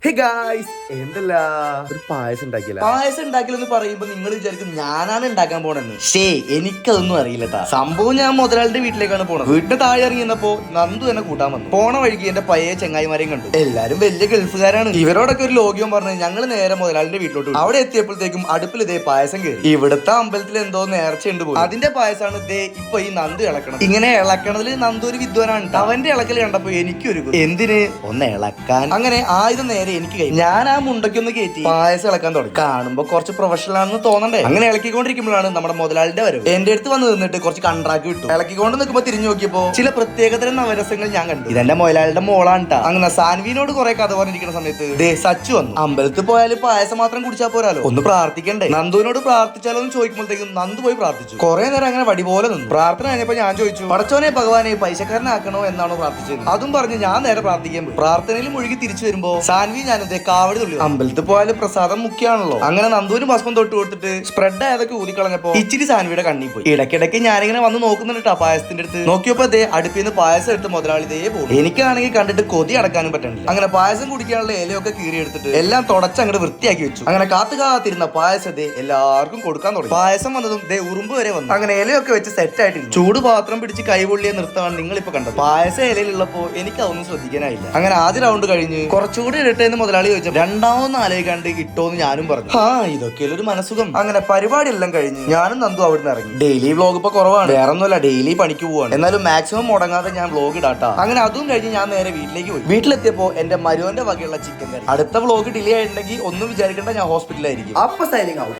Hey guys എന്തല്ല ഒരു പായസം ഉണ്ടാക്കിയല്ല. പായസം ഉണ്ടാക്കില്ലെന്ന് പറയുമ്പോ നിങ്ങൾ വിചാരിക്കും ഞാനാണ് ഉണ്ടാക്കാൻ പോണെന്ന്. ശേ, എനിക്കതൊന്നും അറിയില്ലട്ടാ. സംഭവം ഞാൻ മുതലാളിന്റെ വീട്ടിലേക്കാണ് പോണത്. വീട്ടിന് താഴെ ഇറങ്ങിയപ്പോ നന്ദു എന്നെ കൂട്ടാൻ വന്നു. പോണ വഴിക്ക് എന്റെ പഴയ ചെങ്ങായിമാരെയും കണ്ടു. എല്ലാരും വലിയ ഗൾഫുകാരാണ്. ഇവരോടൊക്കെ ഒരു ലോഗ്യം പറഞ്ഞ് ഞങ്ങൾ നേരെ മുതലാളിന്റെ വീട്ടിലോട്ട് പോയി. അവിടെ എത്തിയപ്പോഴത്തേക്കും അടുപ്പിൽ ഇതേ പായസം കയറി. ഇവിടുത്തെ അമ്പലത്തിൽ എന്തോ നേർച്ചയുണ്ട് പോയി. അതിന്റെ പായസമാണ് ഇതേ ഇപ്പൊ ഈ നന്ദു ഇളക്കണം. ഇങ്ങനെ ഇളക്കണതിൽ നന്ദു ഒരു വിദ്വാനാണ്. അവന്റെ ഇളക്കൽ കണ്ടപ്പോ എനിക്കൊരു എന്തിന് ഒന്ന് ഇളക്കാൻ. അങ്ങനെ ആയുധം നേരെ എനിക്ക് കഴിയും. ഞാൻ ആ മുണ്ടയ്ക്കൊന്ന് കയറ്റി പായസം ഇളക്കാൻ തുടങ്ങി. കാണുമ്പോ കുറച്ച് പ്രൊഫഷണൽ ആണെന്ന് തോന്നണ്ടേ. അങ്ങനെ ഇളക്കിക്കൊണ്ടിരിക്കുമ്പോഴാണ് നമ്മുടെ മുതലാളിന്റെ വരവ്. എന്റെ അടുത്ത് വന്ന് നിന്നിട്ട് കുറച്ച് കണ്ട്രാക്കി വിട്ടു. ഇളക്കിക്കൊണ്ട് നിൽക്കുമ്പോ തിരിഞ്ഞു നോക്കിയപ്പോ ചില പ്രത്യേകതരം നവരസങ്ങൾ ഞാൻ കണ്ടു. ഇതെന്റെ മുതലാളിയുടെ മോളാണ് ട്ടാ. അങ്ങനെ സാൻവിനോട് കുറെ കഥ പറഞ്ഞിരിക്കുന്ന സമയത്ത് ദേ സച്ചു വന്നു. അമ്പലത്തിൽ പോയാൽ പായസം മാത്രം കുടിച്ചാൽ പോരാലോ, ഒന്ന് പ്രാർത്ഥിക്കണ്ടേ. നന്ദുവിനോട് പ്രാർത്ഥിച്ചാലോ എന്ന് ചോദിക്കുമ്പോഴത്തേക്കും നന്ദു പോയി പ്രാർത്ഥിച്ചു. കുറെ നേരം അങ്ങനെ വടി പോലെ നിന്നു. പ്രാർത്ഥന കഴിഞ്ഞപ്പോ ഞാൻ ചോദിച്ചു, പടച്ചോനെ ഭഗവാനെ പൈസക്കാരനാക്കണോ എന്നാണോ പ്രാർത്ഥിച്ചത്. അതും പറഞ്ഞ് ഞാൻ നേരെ പ്രാർത്ഥിക്കാൻ പോയി. പ്രാർത്ഥനയിൽ മുഴുകി തിരിച്ചു വരുമ്പോ സാൻവി ഞാനതേ കാവടി തുള്ളി. അമ്പലത്തിൽ പോയാലും പ്രസാദം മുഖ്യമാണല്ലോ. അങ്ങനെ നന്ദുവിന് ഭസ്മം തൊട്ട് കൊടുത്തിട്ട് സ്പ്രെഡ് ആയതൊക്കെ ഊതിക്കളഞ്ഞപ്പോ ഇച്ചിരി സാൻവിയുടെ കണ്ണി പോയി. ഇടയ്ക്കിടയ്ക്ക് ഞാനിങ്ങനെ വന്ന് നോക്കുന്നുണ്ട് പായസത്തിന്റെ അടുത്ത്. നോക്കിയപ്പോ അതേ അടുപ്പിൽ നിന്ന് പായസം എടുത്ത് മുതലാളി ഇതേ പോകും. എനിക്കാണെങ്കിൽ കണ്ടിട്ട് കൊതി അടക്കാനും പറ്റണില്ല. അങ്ങനെ പായസം കുടിക്കാനുള്ള ഇലയൊക്കെ കീറി എടുത്തിട്ട് എല്ലാം തുടച്ച് അങ്ങോട്ട് വൃത്തിയാക്കി വെച്ചു. അങ്ങനെ കാത്തിരുന്ന പായസത്തെ എല്ലാവർക്കും കൊടുക്കാൻ തുടങ്ങി. പായസം വന്നതും ദേ ഉറുമ്പ് വരെ വന്നു. അങ്ങനെ ഇലയൊക്കെ വെച്ച് സെറ്റ് ആയിട്ടിരുന്നു. ചൂട് പാത്രം പിടിച്ച് കൈപൊള്ളിയ നൃത്തമാണ് നിങ്ങൾ ഇപ്പൊ കണ്ടത്. പായസം ഇലയിലുള്ളപ്പോ എനിക്ക് അതൊന്നും ശ്രദ്ധിക്കാനായില്ല. അങ്ങനെ ആദ്യ റൗണ്ട് കഴിഞ്ഞ് കുറച്ചുകൂടി ഇടട്ടെ എന്ന് മുതലാളി ചോദിച്ചു. രണ്ടാമതൊന്നും ആലോചിക്കാണ്ട് ഇട്ടോന്ന് ഞാനും പറഞ്ഞു. ഇതൊക്കെയല്ല ഒരു മനസുഖം. അങ്ങനെ പരിപാടി എല്ലാം കഴിഞ്ഞ് ഞാനും നന്ദു അവിടുന്ന് ഇറങ്ങി. ഡെയിലി വ്ലോഗ് ഇപ്പൊ കുറവാണ്, വേറെ ഒന്നുമല്ല, ഡെയിലി പണിക്ക് പോവാണ്. എന്നാലും മാക്സിമം മുടങ്ങാതെ ഞാൻ വ്ലോഗ് ഇടാട്ടാ. അങ്ങനെ അതും കഴിഞ്ഞ് ഞാൻ നേരെ വീട്ടിലേക്ക് പോയി. വീട്ടിലെത്തിയപ്പോ എന്റെ മരുവന്റെ വകയുള്ള ചിക്കൻ കറി. അടുത്ത വ്ലോഗ് ഡിലേ ആയിട്ടുണ്ടെങ്കിൽ ഒന്നും വിചാരിക്കേണ്ട, ഞാൻ ഹോസ്പിറ്റലായിരിക്കും. അപ്പൊ സൈനിങ് ഔട്ട്.